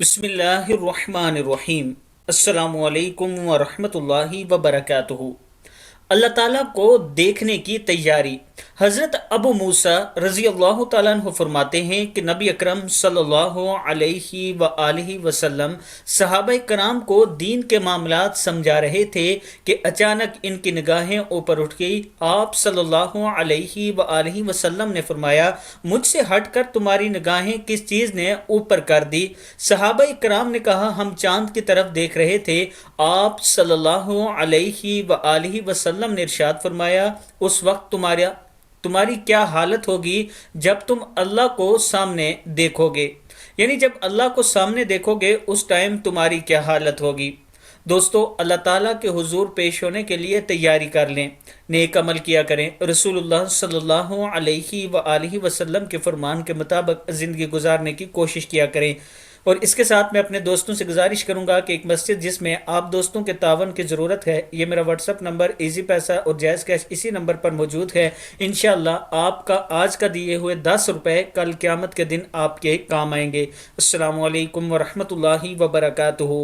بسم اللہ الرحمن الرحیم۔ السلام علیکم ورحمۃ اللہ وبرکاتہ۔ اللہ تعالیٰ کو دیکھنے کی تیاری۔ حضرت ابو موسیٰ رضی اللہ تعالیٰ عنہ فرماتے ہیں کہ نبی اکرم صلی اللہ علیہ وآلہ وسلم صحابہ کرام کو دین کے معاملات سمجھا رہے تھے کہ اچانک ان کی نگاہیں اوپر اٹھ گئی۔ آپ صلی اللہ علیہ وآلہ وسلم نے فرمایا، مجھ سے ہٹ کر تمہاری نگاہیں کس چیز نے اوپر کر دی؟ صحابہ کرام نے کہا، ہم چاند کی طرف دیکھ رہے تھے۔ آپ صلی اللہ علیہ وآلہ وسلم نے ارشاد فرمایا، اس وقت تمہاری کیا حالت ہوگی جب تم اللہ کو سامنے دیکھو گے؟ یعنی جب اللہ کو سامنے دیکھو گے اس ٹائم تمہاری کیا حالت ہوگی؟ دوستو، اللہ تعالیٰ کے حضور پیش ہونے کے لیے تیاری کر لیں، نیک عمل کیا کریں، رسول اللہ صلی اللہ علیہ وآلہ وسلم کے فرمان کے مطابق زندگی گزارنے کی کوشش کیا کریں۔ اور اس کے ساتھ میں اپنے دوستوں سے گزارش کروں گا کہ ایک مسجد جس میں آپ دوستوں کے تعاون کی ضرورت ہے، یہ میرا واٹس اپ نمبر ایزی پیسہ اور جائز کیش اسی نمبر پر موجود ہے۔ انشاءاللہ آپ کا آج کا دیے ہوئے 10 روپے کل قیامت کے دن آپ کے کام آئیں گے۔ السلام علیکم ورحمۃ اللہ وبرکاتہ۔